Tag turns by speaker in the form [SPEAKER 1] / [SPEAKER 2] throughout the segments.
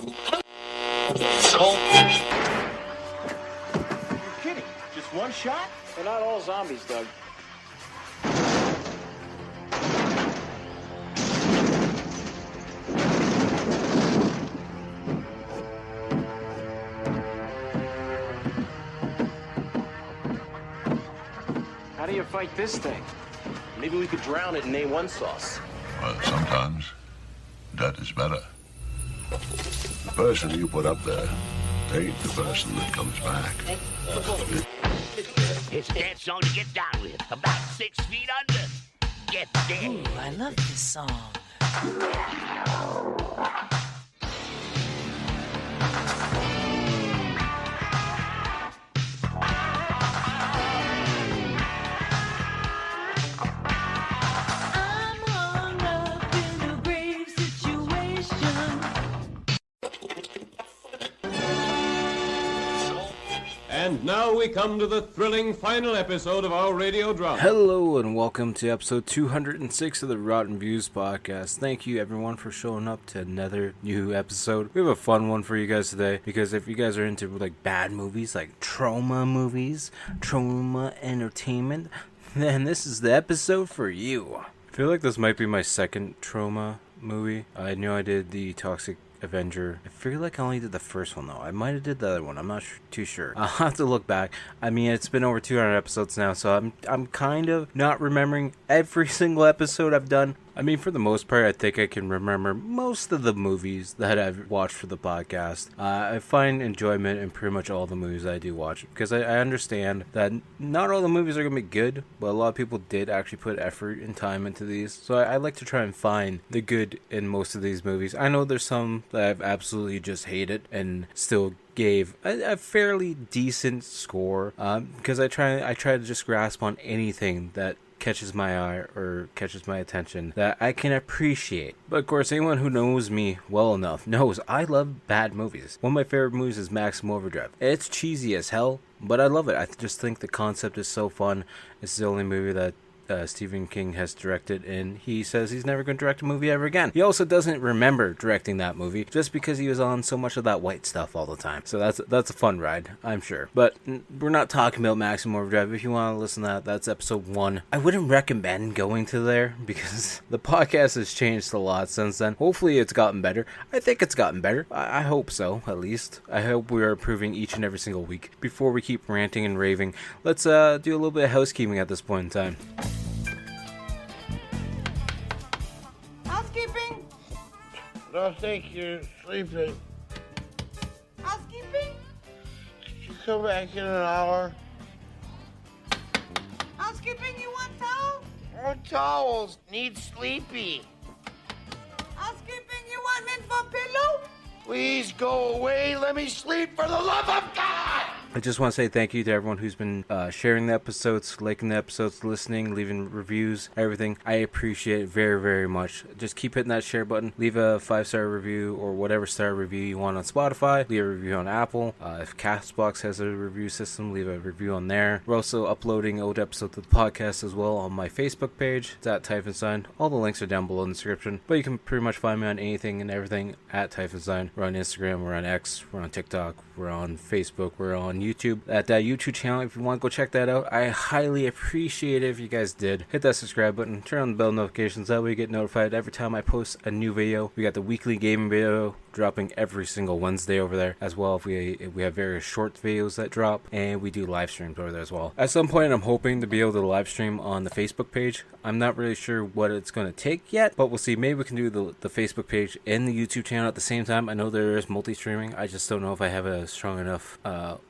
[SPEAKER 1] Kidding? Just one shot?
[SPEAKER 2] They're not all zombies, Doug. How do you fight this thing?
[SPEAKER 1] Maybe we could drown it in A1 sauce.
[SPEAKER 3] Well, sometimes that is better. The person you put up there ain't the person that comes back.
[SPEAKER 4] It's a dance song to get down with. About 6 feet under. Get there.
[SPEAKER 5] Ooh, I love this song.
[SPEAKER 6] And now we come to the thrilling final episode of our radio drama.
[SPEAKER 7] Hello and welcome to episode 206 of the Rotten Views podcast. Thank you everyone for showing up to another new episode. We have a fun one for you guys today because if you guys are into like bad movies, like Troma movies, Troma Entertainment, then this is the episode for you. I feel like this might be my second Troma movie. I know I did the Toxic Avenger. I feel like I only did the first one though. I might have did the other one. I'm not too sure. I'll have to look back. I mean, it's been over 200 episodes now, so I'm kind of not remembering every single episode I've done. I mean, for the most part, I think I can remember most of the movies that I've watched for the podcast. I find enjoyment in pretty much all the movies I do watch because I understand that not all the movies are going to be good, but a lot of people did actually put effort and time into these. So I like to try and find the good in most of these movies. I know there's some that I've absolutely just hated and still gave a fairly decent score because I try to just grasp on anything that catches my eye or catches my attention that I can appreciate. But of course, anyone who knows me well enough knows I love bad movies. One of my favorite movies is Maximum Overdrive. It's cheesy as hell, but I love it. I just think the concept is so fun. It's the only movie that Stephen King has directed, and he says he's never going to direct a movie ever again. He also doesn't remember directing that movie just because he was on so much of that white stuff all the time. So that's a fun ride, I'm sure. But we're not talking about Maximum Overdrive. If you want to listen to that, that's episode 1. I wouldn't recommend going to there because the podcast has changed a lot since then. Hopefully it's gotten better. I think it's gotten better. I hope so, at least. I hope we are improving each and every single week. Before we keep ranting and raving, let's do a little bit of housekeeping at this point in time.
[SPEAKER 8] Housekeeping?
[SPEAKER 9] Don't think you're sleeping.
[SPEAKER 8] Housekeeping?
[SPEAKER 9] Could you come back in an hour?
[SPEAKER 8] Housekeeping, you want towel?
[SPEAKER 9] More towels. Need sleepy.
[SPEAKER 8] Housekeeping, you want lint for pillow?
[SPEAKER 9] Please go away. Let me sleep for the love of God.
[SPEAKER 7] I just want to say thank you to everyone who's been sharing the episodes, liking the episodes, listening, leaving reviews, everything. I appreciate it very, very much. Just keep hitting that share button. Leave a 5-star review or whatever star review you want on Spotify. Leave a review on Apple. If Castbox has a review system, leave a review on there. We're also uploading old episodes of the podcast as well on my Facebook page. It's at Typhonstein. All the links are down below in the description. But you can pretty much find me on anything and everything at Typhonstein. We're on Instagram, we're on X, we're on TikTok, we're on Facebook, we're on YouTube. At that YouTube channel, if you want to go check that out, I highly appreciate it if you guys did. Hit that subscribe button, turn on the bell notifications, that way you get notified every time I post a new video. We got the weekly gaming video dropping every single Wednesday over there as well. If we have various short videos that drop, and we do live streams over there as well. At some point, I'm hoping to be able to live stream on the Facebook page. I'm not really sure what it's going to take yet, but we'll see. Maybe we can do the Facebook page and the YouTube channel at the same time. I know there is multi-streaming. I just don't know if I have a strong enough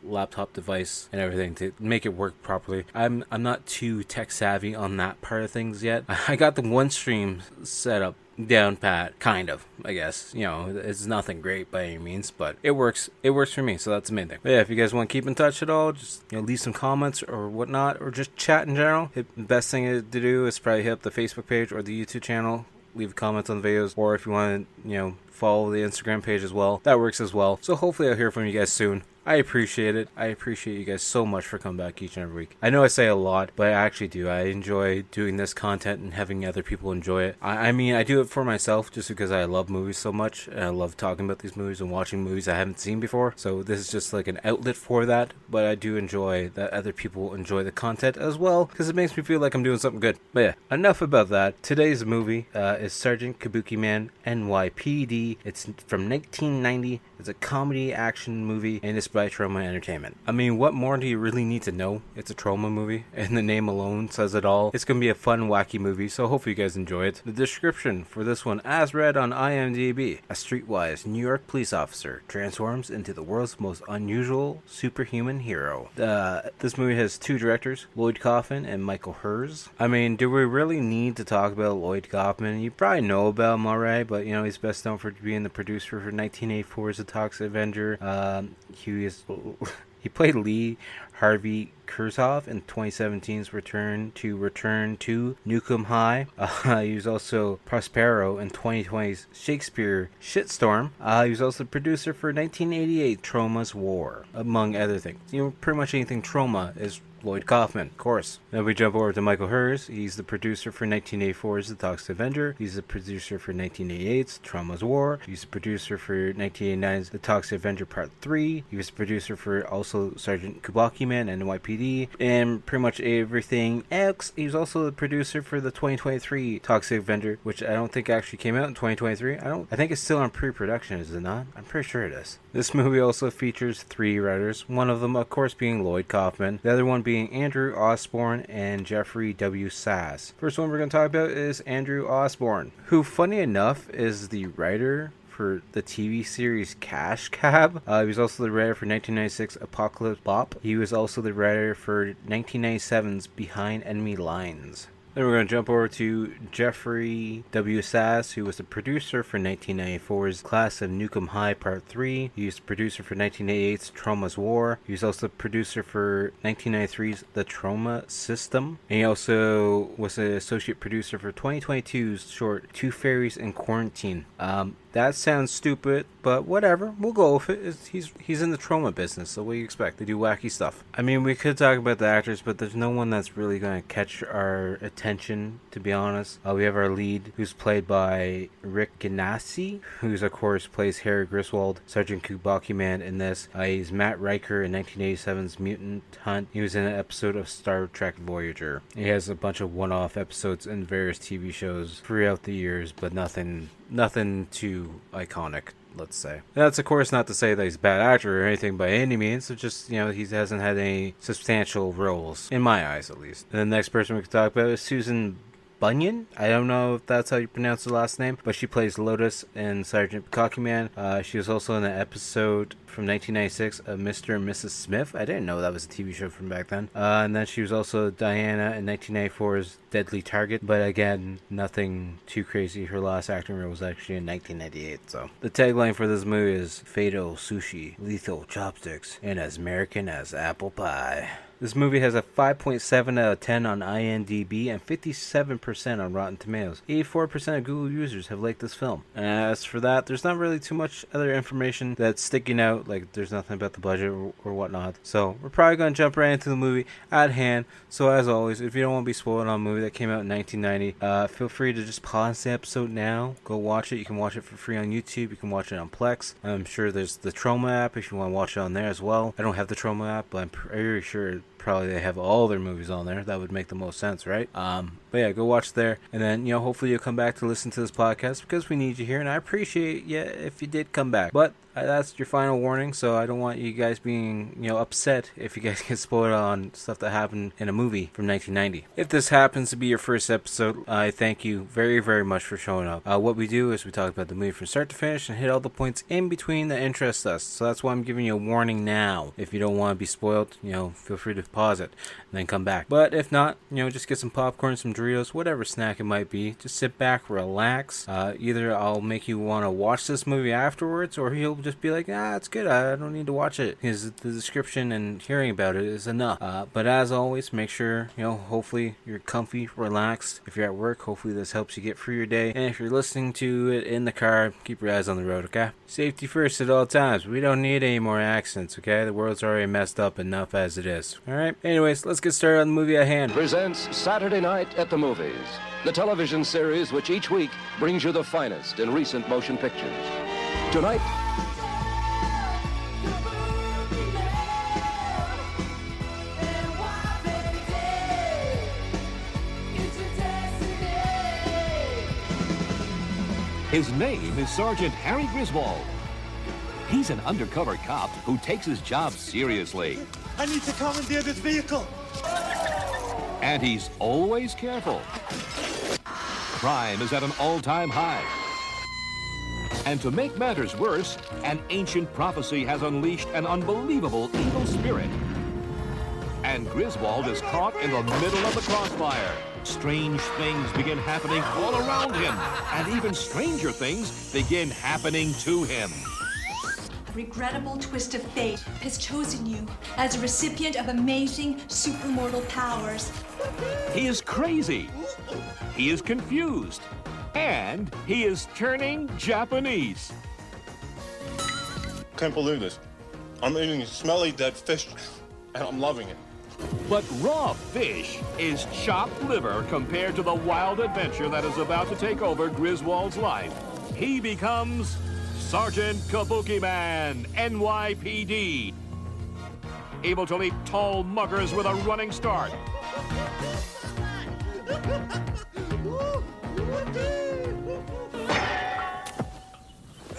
[SPEAKER 7] laptop device and everything to make it work properly. I'm not too tech savvy on that part of things yet. I got the one stream set up down pat, kind of, I guess. You know, it's nothing great by any means, but it works for me, so that's the main thing. But yeah, if you guys want to keep in touch at all, just leave some comments or whatnot, or just chat in general. The best thing to do is probably hit up the Facebook page or the YouTube channel, leave comments on the videos, or if you want to follow the Instagram page as well, that works as well. So hopefully I'll hear from you guys soon. I appreciate it. I appreciate you guys so much for coming back each and every week. I know I say a lot, but I actually do. I enjoy doing this content and having other people enjoy it. I mean, I do it for myself just because I love movies so much, and I love talking about these movies and watching movies I haven't seen before. So this is just like an outlet for that, but I do enjoy that other people enjoy the content as well, because it makes me feel like I'm doing something good. But yeah, enough about that. Today's movie is Sgt Kabukiman N.Y.P.D. It's from 1990. It's a comedy action movie, and it's by Troma Entertainment. I mean, what more do you really need to know? It's a Troma movie, and the name alone says it all. It's going to be a fun, wacky movie, so hopefully you guys enjoy it. The description for this one, as read on IMDb: a streetwise New York police officer transforms into the world's most unusual superhuman hero. This movie has two directors, Lloyd Kaufman and Michael Hers. I mean, do we really need to talk about Lloyd Kaufman? You probably know about him already, but you know, he's best known for being the producer for 1984's The Toxic Avenger. He played Lee Harvey Kurzhoff in 2017's Return to Nukem High. He was also Prospero in 2020's Shakespeare Shitstorm. He was also the producer for 1988 Troma's War, among other things. You know, pretty much anything Troma is Lloyd Kaufman, of course. Then we jump over to Michael Hers. He's the producer for 1984's The Toxic Avenger. He's the producer for 1988's Troma's War. He's the producer for 1989's The Toxic Avenger Part 3. He was the producer for also Sgt Kabukiman N.Y.P.D. and pretty much everything else. He was also the producer for the 2023 Toxic Avenger, which I don't think actually came out in 2023. I think it's still on pre-production, is it not? I'm pretty sure it is. This movie also features three writers, one of them of course being Lloyd Kaufman, the other one being Andrew Osborne and Jeffrey W. Sass. First one we're going to talk about is Andrew Osborne, who funny enough is the writer for the TV series Cash Cab. He was also the writer for 1996 Apocalypse Bop. He was also the writer for 1997's Behind Enemy Lines. Then we're going to jump over to Jeffrey W. Sass, who was the producer for 1994's Class of Nukem High Part 3. He was the producer for 1988's Troma's War. He was also the producer for 1993's The Troma System. And he also was an associate producer for 2022's short Two Fairies in Quarantine. That sounds stupid, but whatever. We'll go with it. He's in the Troma business, so what do you expect? They do wacky stuff. I mean, we could talk about the actors, but there's no one that's really going to catch our attention, to be honest. We have our lead, who's played by Rick Ganassi, who's, of course, plays Harry Griswold, Sgt Kabukiman in this. He's Matt Riker in 1987's Mutant Hunt. He was in an episode of Star Trek Voyager. He has a bunch of one-off episodes in various TV shows throughout the years, but nothing too iconic, let's say. That's of course not to say that he's a bad actor or anything by any means. It's just, you know, he hasn't had any substantial roles, in my eyes at least. And the next person we can talk about is Susan Bunyan. I don't know if that's how you pronounce the last name, but she plays Lotus in Sgt Kabukiman. She was also in an episode from 1996 of Mr. and Mrs. Smith. I didn't know that was a TV show from back then. And then she was also Diana in 1994's Deadly Target, but again, nothing too crazy. Her last acting role was actually in 1998. So the tagline for this movie is Fatal Sushi, Lethal Chopsticks, and as American as apple pie. This movie has a 5.7 out of 10 on IMDb and 57% on Rotten Tomatoes. 84% of Google users have liked this film. And as for that, there's not really too much other information that's sticking out, like there's nothing about the budget or whatnot. So we're probably going to jump right into the movie at hand. So as always, if you don't want to be spoiled on a movie that came out in 1990, feel free to just pause the episode now. Go watch it. You can watch it for free on YouTube. You can watch it on Plex. I'm sure there's the Troma app if you want to watch it on there as well. I don't have the Troma app, but I'm pretty sure probably they have all their movies on there. That would make the most sense, right? But yeah, go watch there, and then, you know, hopefully you'll come back to listen to this podcast because we need you here, and I appreciate you if you did come back. But that's your final warning, so I don't want you guys being, you know, upset if you guys get spoiled on stuff that happened in a movie from 1990. If this happens to be your first episode, I thank you very, very much for showing up. What we do is we talk about the movie from start to finish and hit all the points in between that interest us. So that's why I'm giving you a warning now. If you don't want to be spoiled, you know, feel free to pause it and then come back. But if not, you know, just get some popcorn, some Doritos, whatever snack it might be. Just sit back, relax. Either I'll make you want to watch this movie afterwards, or you'll just be like, it's good. I don't need to watch it because the description and hearing about it is enough. But as always, make sure, hopefully you're comfy, relaxed. If you're at work, hopefully this helps you get through your day. And if you're listening to it in the car, keep your eyes on the road, okay? Safety first at all times. We don't need any more accidents, okay? The world's already messed up enough as it is. Alright? Anyways, let's get started on the movie at hand.
[SPEAKER 5] Presents Saturday Night at the Movies, the television series which each week brings you the finest in recent motion pictures. Tonight,
[SPEAKER 10] his name is Sergeant Harry Griswold. He's an undercover cop who takes his job seriously.
[SPEAKER 11] I need to commandeer this vehicle.
[SPEAKER 10] And he's always careful. Crime is at an all-time high. And to make matters worse, an ancient prophecy has unleashed an unbelievable evil spirit. And Griswold is caught in the middle of the crossfire. Strange things begin happening all around him, and even stranger things begin happening to him.
[SPEAKER 12] A regrettable twist of fate has chosen you as a recipient of amazing supermortal powers.
[SPEAKER 10] He is crazy. He is confused. And he is turning Japanese.
[SPEAKER 11] Can't believe this. I'm eating smelly dead fish, and I'm loving it.
[SPEAKER 10] But raw fish is chopped liver compared to the wild adventure that is about to take over Griswold's life. He becomes Sgt Kabukiman N.Y.P.D. able to leap tall muggers with a running start.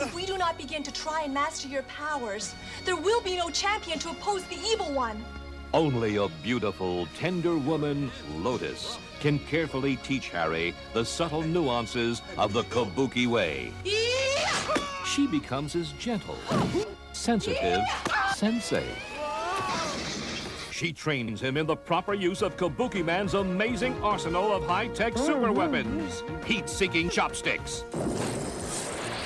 [SPEAKER 12] If we do not begin to try and master your powers, there will be no champion to oppose the evil one.
[SPEAKER 10] Only a beautiful, tender woman, Lotus, can carefully teach Harry the subtle nuances of the Kabuki way. She becomes his gentle, sensitive sensei. She trains him in the proper use of Kabukiman's amazing arsenal of high-tech super weapons, heat-seeking chopsticks,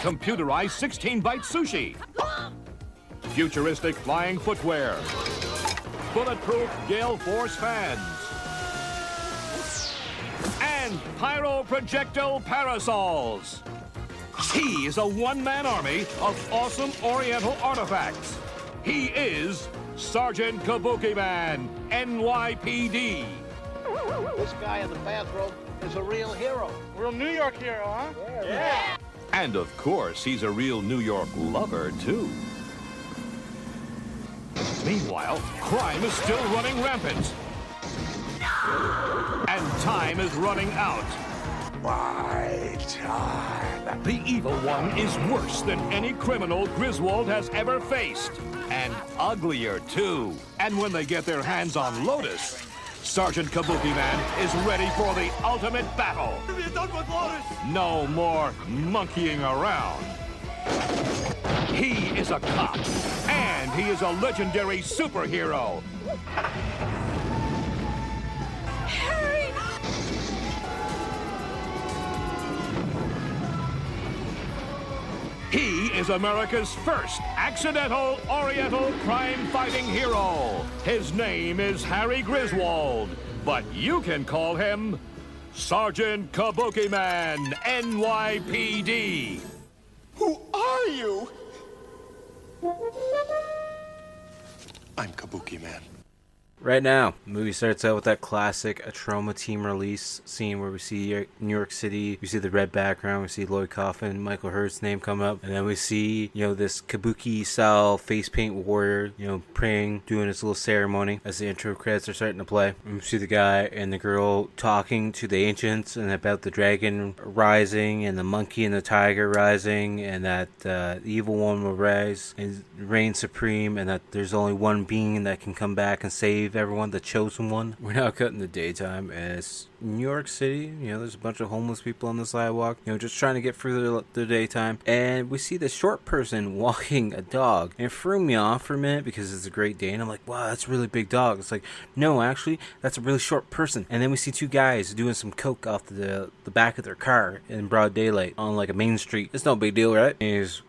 [SPEAKER 10] computerized 16-byte sushi, futuristic flying footwear, bulletproof gale force fans, and pyro-projectile parasols. He is a one-man army of awesome Oriental artifacts. He is Sgt Kabukiman N.Y.P.D.
[SPEAKER 13] This guy in the bathrobe is a real hero.
[SPEAKER 11] Real New York hero, huh?
[SPEAKER 13] Yeah.
[SPEAKER 10] And of course, he's a real New York lover, too. Meanwhile, crime is still running rampant. And time is running out.
[SPEAKER 9] My time.
[SPEAKER 10] The evil one is worse than any criminal Griswold has ever faced. And uglier, too. And when they get their hands on Lotus, Sgt Kabukiman is ready for the ultimate battle.
[SPEAKER 11] You're done with Lotus.
[SPEAKER 10] No more monkeying around. He is a cop, and he is a legendary superhero.
[SPEAKER 12] Harry!
[SPEAKER 10] He is America's first accidental Oriental crime-fighting hero. His name is Harry Griswold, but you can call him Sgt Kabukiman N.Y.P.D.
[SPEAKER 11] Who are you? I'm Kabukiman.
[SPEAKER 7] Right now, the movie starts out with that classic Troma team release scene where we see New York City, we see the red background, we see Lloyd Kaufman, Michael Hurt's name come up, and then we see, this Kabuki-style face paint warrior, praying, doing his little ceremony as the intro credits are starting to play. And we see the guy and the girl talking to the ancients and about the dragon rising and the monkey and the tiger rising, and that the evil one will rise and reign supreme, and that there's only one being that can come back and save save everyone, the chosen one. We're now cut in the daytime as New York City. There's a bunch of homeless people on the sidewalk, just trying to get through the daytime. And we see this short person walking a dog. And it threw me off for a minute because it's a Great Dane. I'm like, wow, that's a really big dog. It's like, no, actually, that's a really short person. And then we see two guys doing some coke off the back of their car in broad daylight on like a main street. It's no big deal, right?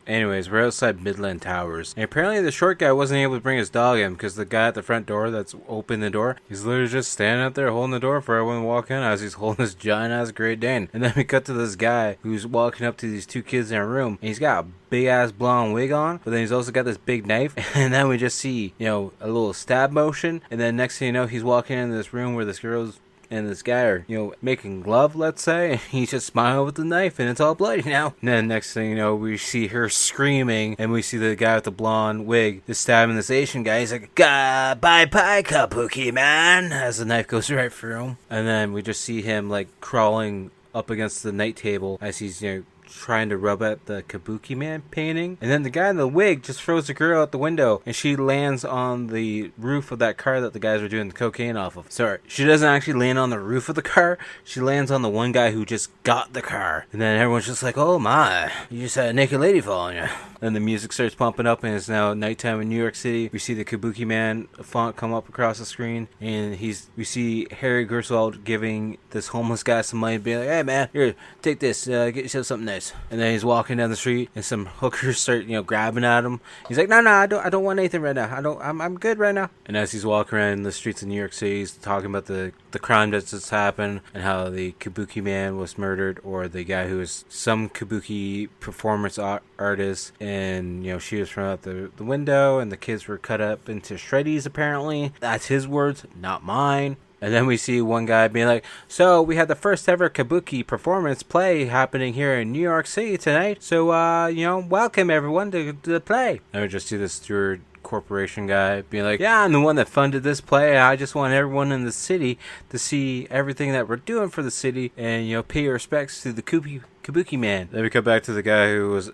[SPEAKER 7] Anyways, we're outside Midland Towers. And apparently the short guy wasn't able to bring his dog in because the guy at the front door that's opened the door, he's literally just standing out there holding the door for everyone to walk in as he's holding this giant ass Great Dane. And then we cut to this guy who's walking up to these two kids in a room, and he's got a big ass blonde wig on, but then he's also got this big knife. And then we just see, a little stab motion, and then next thing you know, he's walking into this room where this girl's and this guy are, making love, let's say, and he's just smiling with the knife, and it's all bloody now. And then next thing you know, we see her screaming, and we see the guy with the blonde wig just stabbing this Asian guy. He's like, bye-bye, Kabukiman, as the knife goes right through him. And then we just see him, like, crawling up against the night table as he's, trying to rub at the Kabukiman painting. And then the guy in the wig just throws the girl out the window, and she lands on the roof of that car that the guys are doing the cocaine off of. Sorry, she doesn't actually land on the roof of the car. She lands on the one guy who just got the car. And then everyone's just like, oh my, you just had a naked lady fall on you. Then the music starts pumping up, and it's now nighttime in New York City. We see the Kabukiman font come up across the screen, and we see Harry Griswold giving this homeless guy some money, being like, hey man, here, take this, get yourself something nice. And then he's walking down the street, and some hookers start, grabbing at him. He's like, no, I don't want anything right now. I'm good right now. And as he's walking around the streets of New York City, he's talking about the crime that's just happened, and how the Kabukiman was murdered, or the guy who was some Kabuki performance artist, and she was thrown out the window, and the kids were cut up into shreddies apparently. That's his words, not mine. And then we see one guy being like, so we had the first ever Kabuki performance play happening here in New York City tonight. So, welcome everyone to the play. And we just see this Stewart Corporation guy being like, yeah, I'm the one that funded this play. I just want everyone in the city to see everything that we're doing for the city and, pay your respects to the Kabukiman. Then we come back to the guy who was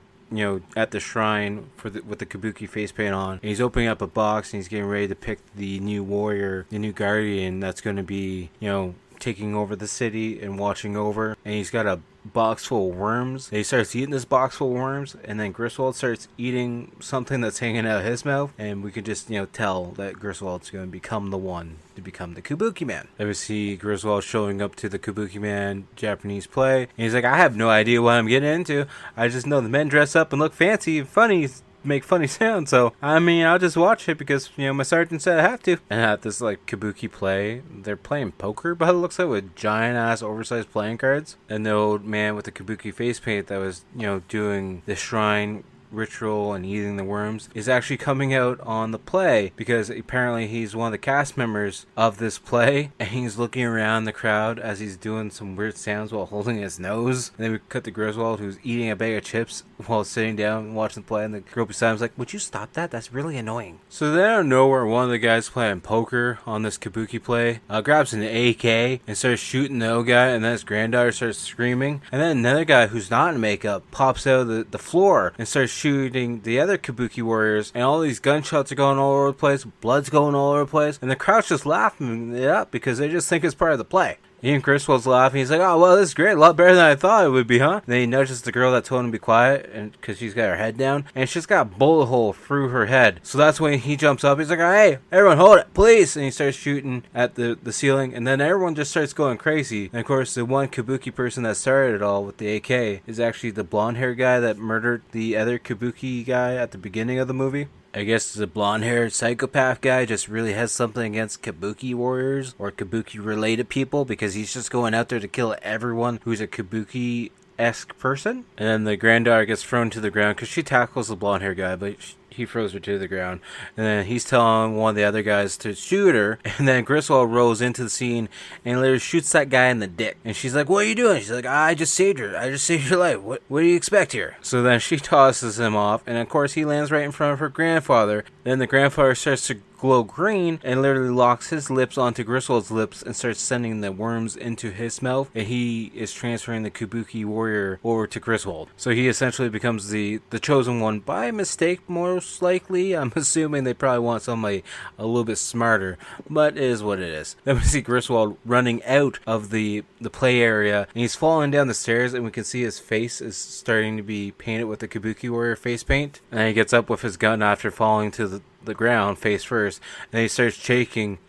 [SPEAKER 7] at the shrine with the Kabuki face paint on. And he's opening up a box, and he's getting ready to pick the new warrior, the new guardian that's going to be, taking over the city and watching over. And he's got a box full of worms. And he starts eating this box full of worms, and then Griswold starts eating something that's hanging out of his mouth. And we could just, tell that Griswold's going to become the one to become the Kabukiman. Then we see Griswold showing up to the Kabukiman Japanese play. And he's like, I have no idea what I'm getting into. I just know the men dress up and look fancy and funny, make funny sounds, so I'll just watch it because my sergeant said I have to. And at this Kabuki play, they're playing poker by the looks of it, with giant ass oversized playing cards. And the old man with the Kabuki face paint that was doing the shrine ritual and eating the worms is actually coming out on the play, because apparently he's one of the cast members of this play, and he's looking around the crowd as he's doing some weird sounds while holding his nose. And then we cut to Griswold, who's eating a bag of chips while sitting down and watching the play, and the girl beside him's like, would you stop that? That's really annoying. So then out of nowhere, one of the guys playing poker on this Kabuki play grabs an AK and starts shooting the old guy, and then his granddaughter starts screaming. And then another guy who's not in makeup pops out of the floor and starts shooting the other Kabuki warriors, and all these gunshots are going all over the place, blood's going all over the place, and the crowd's just laughing it up because they just think it's part of the play. Ian Griswold's laughing. He's like, oh, well, this is great. A lot better than I thought it would be, huh? And then he nudges the girl that told him to be quiet, and because she's got her head down, and she's got a bullet hole through her head. So that's when he jumps up. He's like, hey, everyone hold it, please. And he starts shooting at the ceiling, and then everyone just starts going crazy. And of course, the one Kabuki person that started it all with the AK is actually the blonde-haired guy that murdered the other Kabuki guy at the beginning of the movie. I guess the blonde-haired psychopath guy just really has something against Kabuki warriors or Kabuki-related people, because he's just going out there to kill everyone who's a Kabuki-esque person. And then the granddaughter gets thrown to the ground because she tackles the blonde-haired guy, but he throws her to the ground. And then he's telling one of the other guys to shoot her. And then Griswold rolls into the scene and literally shoots that guy in the dick. And she's like, what are you doing? She's like, I just saved her. I just saved your life. What do you expect here? So then she tosses him off. And of course he lands right in front of her grandfather. Then the grandfather starts to glow green and literally locks his lips onto Griswold's lips and starts sending the worms into his mouth, and he is transferring the Kabuki warrior over to Griswold. So he essentially becomes the chosen one by mistake, more most likely. I'm assuming they probably want somebody a little bit smarter, but it is what it is. Then we see Griswold running out of the play area, and he's falling down the stairs, and we can see his face is starting to be painted with the Kabuki Warrior face paint. And then he gets up with his gun after falling to the ground face first, and he starts shaking,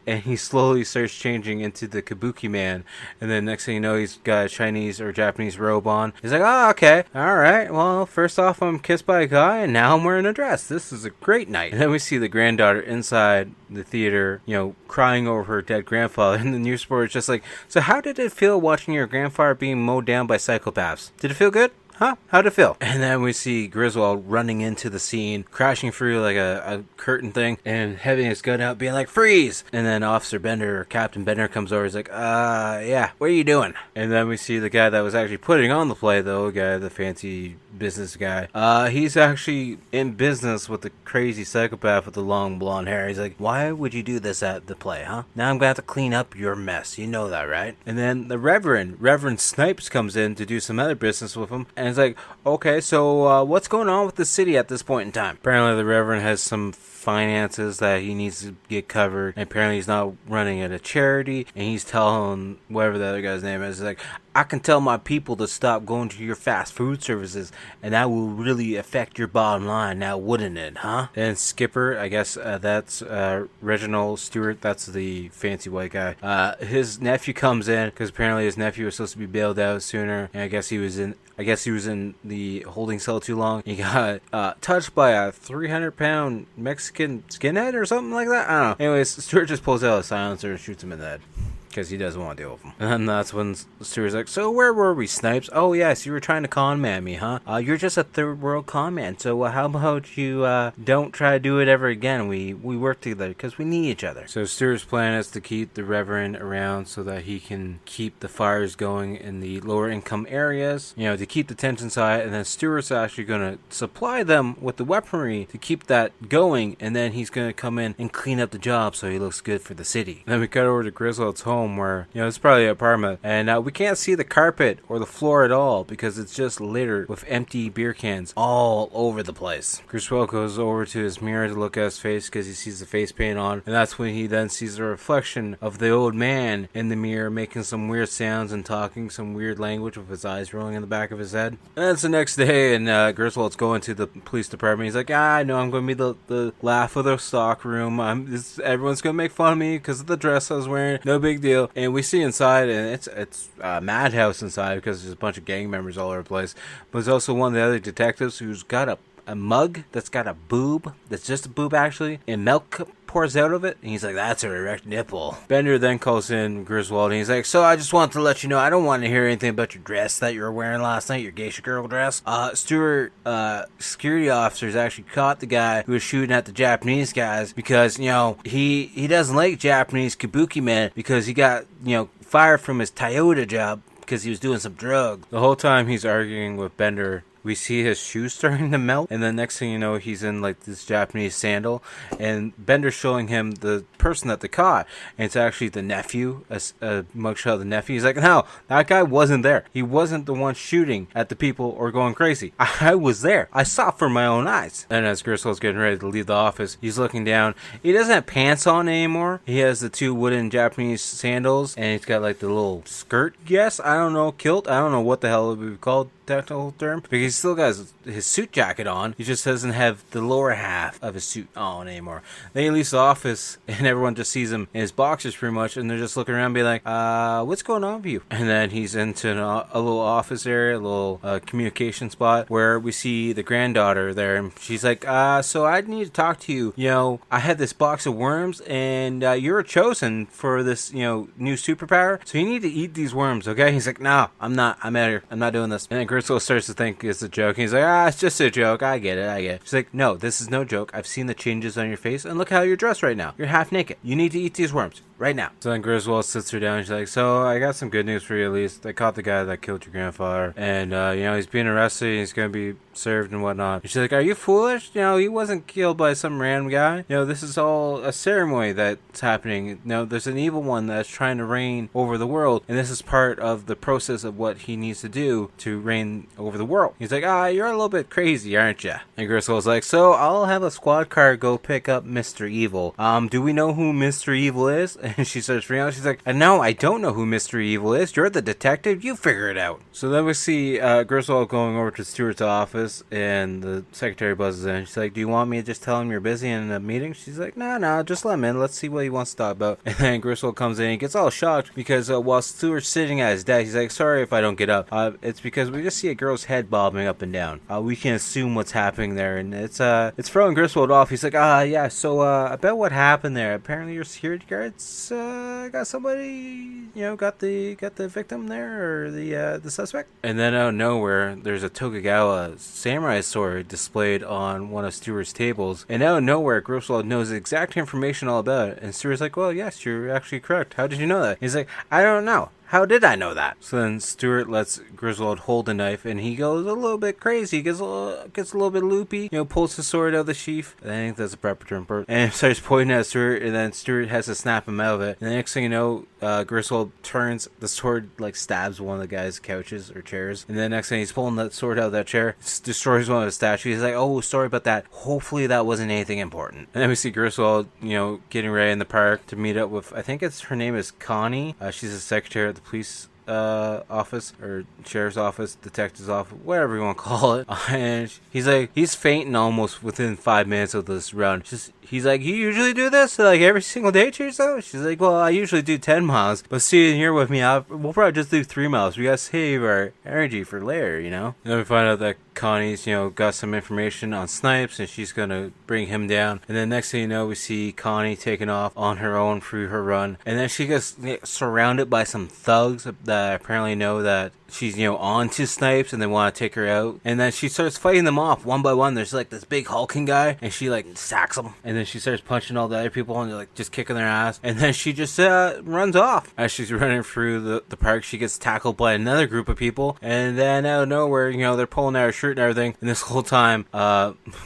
[SPEAKER 7] and he slowly starts changing into the Kabuki Man, and then next thing you know, he's got a Chinese or Japanese robe on. He's like, oh, okay, alright, well, first off, I'm kissed by a guy, and now I'm wearing a dress. This is a great night. And then we see the granddaughter inside the theater, crying over her dead grandfather, and the news reporter is just like, so how did it feel watching your grandfather being mowed down by psychopaths? Did it feel good? Huh? How'd it feel? And then we see Griswold running into the scene, crashing through like a curtain thing, and having his gun out, being like, freeze! And then Officer Bender, or Captain Bender, comes over. He's like, yeah, what are you doing? And then we see the guy that was actually putting on the play, though, the fancy business guy. He's actually in business with the crazy psychopath with the long blonde hair. He's like, why would you do this at the play, huh? Now I'm gonna have to clean up your mess. You know that, right? And then the Reverend Snipes comes in to do some other business with him, and it's like, okay, so what's going on with the city at this point in time? Apparently the Reverend has some finances that he needs to get covered, and apparently he's not running at a charity, and he's telling whatever the other guy's name is, he's like, I can tell my people to stop going to your fast food services, and that will really affect your bottom line, now wouldn't it, huh? And Skipper, I guess that's Reginald Stewart, that's the fancy white guy. His nephew comes in, because apparently his nephew was supposed to be bailed out sooner, and I guess he was in the holding cell too long. He got touched by a 300-pound Mexican skinhead or something like that. I don't know. Anyways, Stewart just pulls out a silencer and shoots him in the head, because he doesn't want to deal with him. And then that's when Stewart's like, so where were we, Snipes? Oh, yes, you were trying to con man me, huh? You're just a third world con man, so how about you don't try to do it ever again? We work together because we need each other. So Stewart's plan is to keep the Reverend around so that he can keep the fires going in the lower income areas, to keep the tensions high, and then Stewart's actually going to supply them with the weaponry to keep that going, and then he's going to come in and clean up the job so he looks good for the city. And then we cut over to Griswold's home, where it's probably an apartment, and we can't see the carpet or the floor at all because it's just littered with empty beer cans all over the place. Griswold goes over to his mirror to look at his face because he sees the face paint on, and that's when he then sees the reflection of the old man in the mirror making some weird sounds and talking some weird language with his eyes rolling in the back of his head. And that's the next day, and Griswold's going to the police department. He's like, I know I'm going to be the laugh of the stock room. Everyone's going to make fun of me because of the dress I was wearing. No big deal. And we see inside, and it's a madhouse inside because there's a bunch of gang members all over the place. But there's also one of the other detectives who's got a mug that's got a boob, that's just a boob actually, and milk pours out of it, and he's like, that's her erect nipple. Bender then calls in Griswold, and he's like, so I just want to let you know, I don't want to hear anything about your dress that you were wearing last night, your geisha girl dress. Stewart, security officers actually caught the guy who was shooting at the Japanese guys because, he doesn't like Japanese Kabuki men because he got, fired from his Toyota job because he was doing some drugs. The whole time he's arguing with Bender, we see his shoes starting to melt, and then next thing you know, he's in like this Japanese sandal, and Bender's showing him the person that they caught, and it's actually the nephew, a mugshot of the nephew. He's like, no, that guy wasn't there. He wasn't the one shooting at the people or going crazy. I was there. I saw for my own eyes. And as Griswold's getting ready to leave the office, he's looking down. He doesn't have pants on anymore. He has the two wooden Japanese sandals, and he's got like the little skirt, yes, I don't know, kilt. I don't know what the hell it would be called, technical term, because he still got his suit jacket on. He just doesn't have the lower half of his suit on anymore. Then he leaves the office, and everyone just sees him in his boxers pretty much, and they're just looking around being like, what's going on with you? And then he's into a little office area, a little communication spot, where we see the granddaughter there, and she's like, so I need to talk to you. I had this box of worms, and you're chosen for this, new superpower, so you need to eat these worms, okay? He's like, no, I'm not. I'm out of here. I'm not doing this. And then Griswold starts to think it's a joke. He's like, it's just a joke. I get it. She's like, no, this is no joke. I've seen the changes on your face, and look how you're dressed right now. You're half naked. You need to eat these worms right now. So then Griswold sits her down, and she's like, so I got some good news for you at least. They caught the guy that killed your grandfather, and, he's being arrested. He's going to be served and whatnot. And she's like, are you foolish? You know, he wasn't killed by some random guy. You know, this is all a ceremony that's happening. You know, there's an evil one that's trying to reign over the world, and this is part of the process of what he needs to do to reign over the world. He's like, you're a little bit crazy, aren't you? And Griswold's like, so I'll have a squad car go pick up Mr. Evil. Do we know who Mr. Evil is? And she starts freaking out. She's like, no, I don't know who Mr. Evil is. You're the detective. You figure it out. So then we see Griswold going over to Stewart's office, and the secretary buzzes in. She's like, do you want me to just tell him you're busy in a meeting? She's like, no, just let him in. Let's see what he wants to talk about. And then Griswold comes in and gets all shocked because while Stewart's sitting at his desk, he's like, sorry if I don't get up. It's because we just see a girl's head bobbing up and down. We can assume what's happening there, and it's throwing Griswold off. He's like, yeah, so about what happened there. Apparently your security guards got somebody, you know, got the victim there, or the suspect. And then out of nowhere, there's a Tokugawa samurai sword displayed on one of Stewart's tables. And out of nowhere, Griswold knows the exact information all about it. And Stewart's like, well, yes, you're actually correct. How did you know that? He's like, I don't know. How did I know that? So then Stewart lets Griswold hold the knife, and he goes a little bit crazy. He gets a little bit loopy. You know, pulls the sword out of the sheath. I think that's a proper term for it. And starts pointing at Stewart, and then Stewart has to snap him out of it. And the next thing you know, Griswold turns the sword, like stabs one of the guy's couches or chairs. And then next thing he's pulling that sword out of that chair, destroys one of the statues. He's like, oh, sorry about that. Hopefully that wasn't anything important. And then we see Griswold, you know, getting ready in the park to meet up with, I think her name is Connie. She's a secretary at the police office, or sheriff's office, detective's office, whatever you want to call it. And he's fainting almost within 5 minutes of this run. He's like, you usually do this like every single day to yourself? She's like, well, I usually do 10 miles, but sitting here with me, we'll probably just do 3 miles. We gotta save our energy for later, you know? And then we find out that Connie's, you know, got some information on Snipes, and she's gonna bring him down. And then next thing you know, we see Connie taking off on her own through her run. And then she gets surrounded by some thugs that apparently know that she's, you know, on to Snipes, and they want to take her out. And then she starts fighting them off one by one. There's like this big hulking guy, and she like sacks him. And then she starts punching all the other people, and they're like just kicking their ass. And then she just runs off. As she's running through the park, she gets tackled by another group of people. And then out of nowhere, you know, they're pulling out her shirt and everything. And this whole time,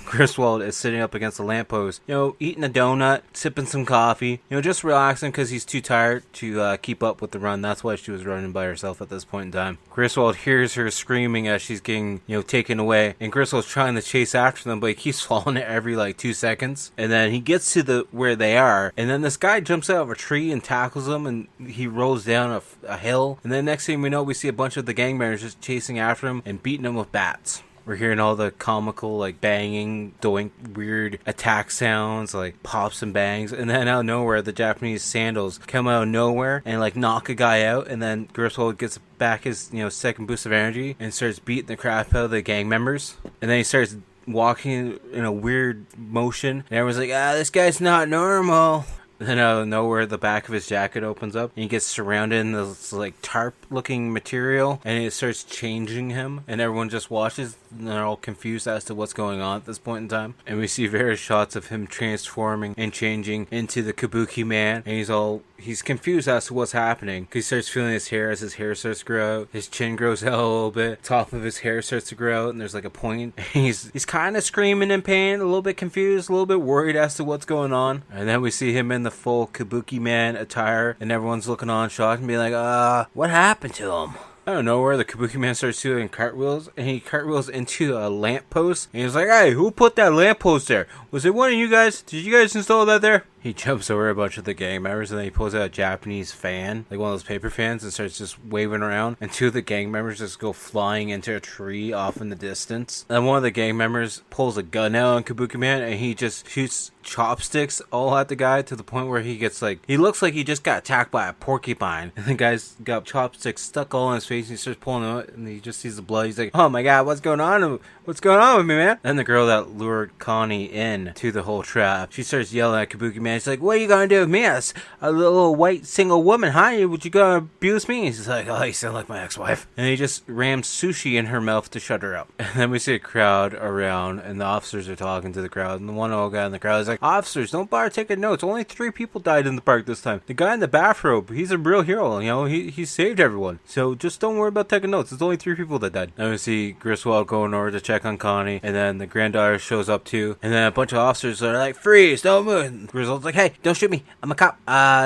[SPEAKER 7] Griswold is sitting up against the lamppost, you know, eating a donut, sipping some coffee, you know, just relaxing because he's too tired to keep up with the run. That's why she was running by herself at this point in time. Griswold hears her screaming as she's getting, you know, taken away, and Griswold's trying to chase after them, but he keeps falling it every like 2 seconds. And then he gets to where they are, and then this guy jumps out of a tree and tackles him, and he rolls down a hill. And then next thing we know, we see a bunch of the gang members just chasing after him and beating him with bats. We're hearing all the comical, like, banging, doink, weird attack sounds, like, pops and bangs. And then out of nowhere, the Japanese sandals come out of nowhere and, like, knock a guy out. And then Griswold gets back his, you know, second boost of energy and starts beating the crap out of the gang members. And then he starts walking in a weird motion. And everyone's like, this guy's not normal. Then out of nowhere, the back of his jacket opens up, and he gets surrounded in this like tarp-looking material, and it starts changing him, and everyone just watches, and they're all confused as to what's going on at this point in time. And we see various shots of him transforming and changing into the Kabuki Man, and he's confused as to what's happening, because he starts feeling his hair as his hair starts to grow out, his chin grows out a little bit, top of his hair starts to grow out, and there's like a point, and he's kind of screaming in pain, a little bit confused, a little bit worried as to what's going on. And then we see him in the full Kabuki Man attire, and everyone's looking on shocked and being like, what happened to him? I don't know where the Kabuki Man starts doing cartwheels, and he cartwheels into a lamppost, and he's like, hey, who put that lamppost there? Was it one of you guys? Did you guys install that there? He jumps over a bunch of the gang members, and then he pulls out a Japanese fan, like one of those paper fans, and starts just waving around, and 2 of the gang members just go flying into a tree off in the distance. And one of the gang members pulls a gun out on Kabuki Man, and he just shoots chopsticks all at the guy to the point where he gets like, he looks like he just got attacked by a porcupine, and the guy's got chopsticks stuck all in his face, and he starts pulling them out, and he just sees the blood. He's like, oh my god, what's going on with me, man? Then the girl that lured Connie in to the whole trap, she starts yelling at Kabuki Man, man. She's like, what are you gonna do with me? As a little white single woman, huh? Would you gonna abuse me? He's like, oh, you sound like my ex-wife. And he just rams sushi in her mouth to shut her up. And then we see a crowd around, and the officers are talking to the crowd, and the one old guy in the crowd is like, officers, don't bother taking notes. Only 3 people died in the park this time. The guy in the bathrobe, he's a real hero, you know, he saved everyone. So just don't worry about taking notes. It's only 3 people that died. And we see Griswold going over to check on Connie, and then the granddaughter shows up too, and then a bunch of officers are like, freeze, don't move. And Griswold's like, hey, don't shoot me. I'm a cop.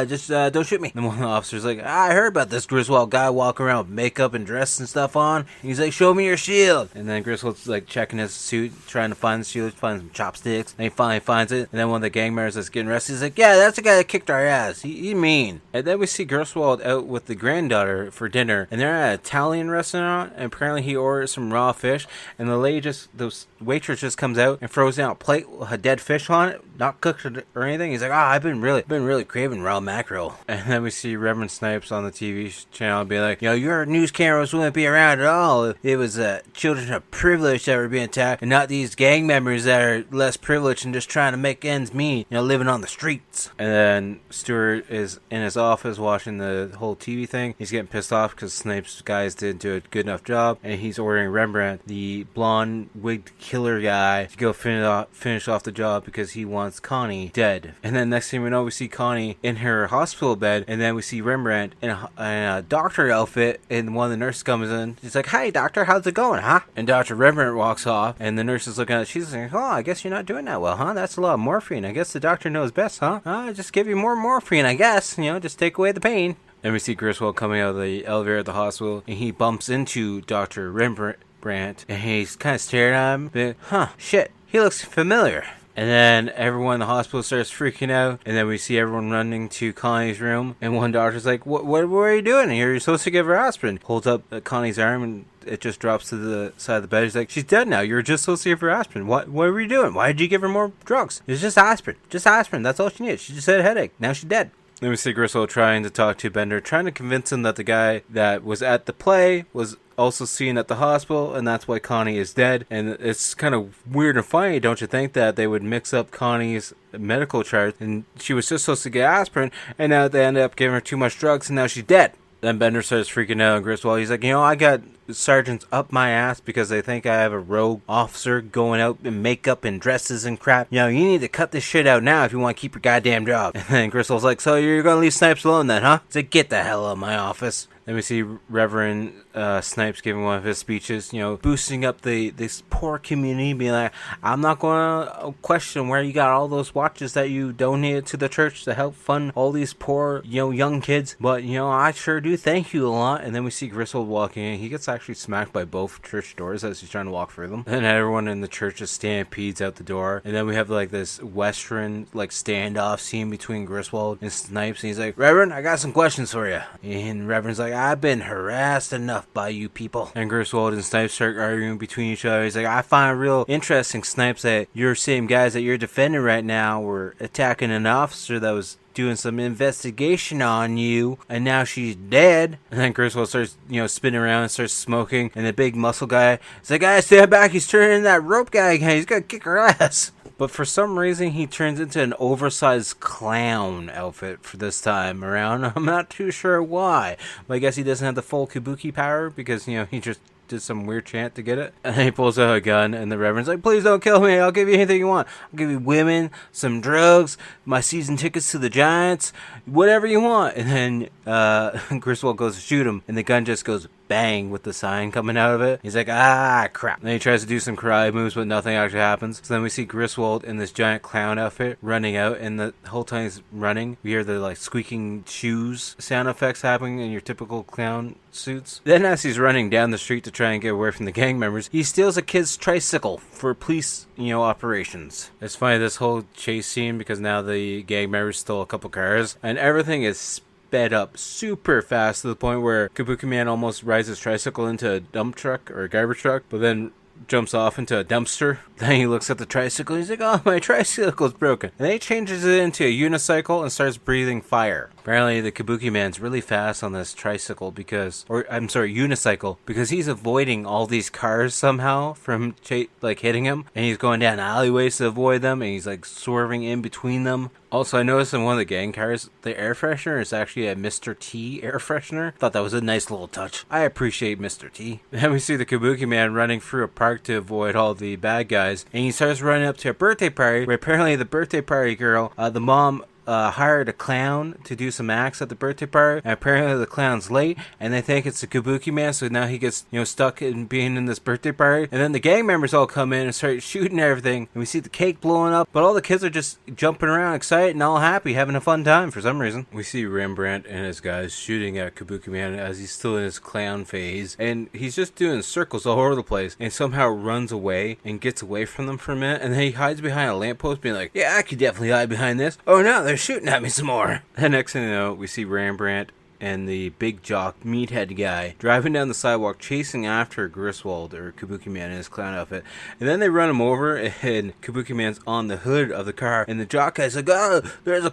[SPEAKER 7] Just don't shoot me. And one of the officers like, I heard about this Griswold guy walking around with makeup and dress and stuff on. And he's like, show me your shield. And then Griswold's like checking his suit, trying to find the shield, find some chopsticks. And he finally finds it. And then one of the gang members that's getting arrested is like, yeah, that's the guy that kicked our ass. He mean. And then we see Griswold out with the granddaughter for dinner, and they're at an Italian restaurant, and apparently he orders some raw fish, and the waitress just comes out and throws down a plate with a dead fish on it, not cooked or anything. He's like, I've been really craving raw mackerel. And then we see Reverend Snipes on the TV channel be like, your news cameras wouldn't be around at all if it was children of privilege that were being attacked, and not these gang members that are less privileged and just trying to make ends meet, living on the streets. And then Stewart is in his office watching the whole TV thing. He's getting pissed off because Snipes' guys didn't do a good enough job, and he's ordering Rembrandt, the blonde wigged killer guy, to go finish off the job because he wants Connie dead. And then next thing we know, we see Connie in her hospital bed, and then we see Rembrandt in a doctor outfit, and one of the nurses comes in. She's like, hey doctor, how's it going, huh? And Dr. Rembrandt walks off, and the nurse is looking at it. She's like, oh, I guess you're not doing that well, huh? That's a lot of morphine. I guess the doctor knows best, huh? Just give you more morphine, I guess. Just take away the pain. And we see Griswold coming out of the elevator at the hospital, and he bumps into Dr. Rembrandt, and he's kind of staring at him. But, shit, he looks familiar. And then everyone in the hospital starts freaking out, and then we see everyone running to Connie's room, and one doctor's like, what are you doing here? You're supposed to give her aspirin. Holds up Connie's arm, and it just drops to the side of the bed. He's like, she's dead now. You're just supposed to give her aspirin. What were you doing? Why did you give her more drugs? It's just aspirin. Just aspirin. That's all she needed. She just had a headache. Now she's dead. Then we see Griswold trying to talk to Bender, trying to convince him that the guy that was at the play was also seen at the hospital, and that's why Connie is dead. And it's kind of weird and funny, don't you think, that they would mix up Connie's medical chart, and she was just supposed to get aspirin, and now they ended up giving her too much drugs, and now she's dead. Then Bender starts freaking out, and Griswold, he's like, I got sergeants up my ass because they think I have a rogue officer going out in makeup and dresses and crap. You need to cut this shit out now if you want to keep your goddamn job. And then Griswold's like, so you're gonna leave Snipes alone then, huh? He's like, get the hell out of my office. Then we see Reverend Snipes giving one of his speeches, boosting up this poor community, being like, I'm not going to question where you got all those watches that you donated to the church to help fund all these poor, young kids, but, I sure do thank you a lot. And then we see Griswold walking in. He gets actually smacked by both church doors as he's trying to walk through them. And everyone in the church just stampedes out the door. And then we have, this Western, standoff scene between Griswold and Snipes. And he's like, Reverend, I got some questions for you. And Reverend's like, I've been harassed enough by you people. And Griswold and Snipes start arguing between each other. He's like, I find it real interesting, Snipes, that your same guys that you're defending right now were attacking an officer that was doing some investigation on you, and now she's dead. And then Griswold starts, spinning around and starts smoking, and the big muscle guy is like, guys, stand back, he's turning that rope guy again, he's gonna kick her ass. But for some reason, he turns into an oversized clown outfit for this time around. I'm not too sure why. But I guess he doesn't have the full Kabuki power because, he just did some weird chant to get it. And then he pulls out a gun, and the Reverend's like, please don't kill me. I'll give you anything you want. I'll give you women, some drugs, my season tickets to the Giants, whatever you want. And then Griswold goes to shoot him, and the gun just goes bang with the sign coming out of it. He's like, crap. And then he tries to do some karate moves, but nothing actually happens. So then we see Griswold in this giant clown outfit running out, and the whole time he's running, we hear the squeaking shoes sound effects happening in your typical clown suits. Then as he's running down the street to try and get away from the gang members, he steals a kid's tricycle for police, operations. It's funny, this whole chase scene, because now the gang members stole a couple cars, and everything is sped up super fast to the point where Kabukiman almost rides his tricycle into a dump truck or a garbage truck, but then jumps off into a dumpster. Then he looks at the tricycle. He's like, oh, my tricycle's broken. And then he changes it into a unicycle and starts breathing fire. Apparently, the Kabuki Man's really fast on this tricycle unicycle, because he's avoiding all these cars somehow from hitting him. And he's going down alleyways to avoid them, and he's like swerving in between them. Also, I noticed in one of the gang cars, the air freshener is actually a Mr. T air freshener. Thought that was a nice little touch. I appreciate Mr. T. Then we see the Kabuki Man running through a park to avoid all the bad guys. And he starts running up to a birthday party where apparently the birthday party girl, the mom, hired a clown to do some acts at the birthday party, and apparently the clown's late, and they think it's the Kabuki Man, so now he gets, stuck in being in this birthday party. And then the gang members all come in and start shooting everything, and we see the cake blowing up, but all the kids are just jumping around excited and all happy, having a fun time for some reason. We see Rembrandt and his guys shooting at Kabuki Man as he's still in his clown phase, and he's just doing circles all over the place, and somehow runs away and gets away from them for a minute, and then he hides behind a lamppost being like, yeah, I could definitely hide behind this. Oh no, they're shooting at me some more. The next thing you know, we see Rembrandt and the big jock meathead guy driving down the sidewalk chasing after Griswold or Kabuki Man in his clown outfit, and then they run him over, and Kabuki Man's on the hood of the car, and the jock guy's like, oh, there's a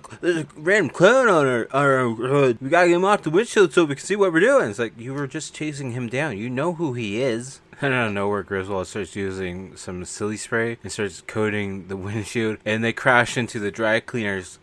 [SPEAKER 7] random clown on our hood, we gotta get him off the windshield so we can see what we're doing. It's like, you were just chasing him down, you know who he is. And out of nowhere, Griswold starts using some silly spray and starts coating the windshield, and they crash into the dry cleaners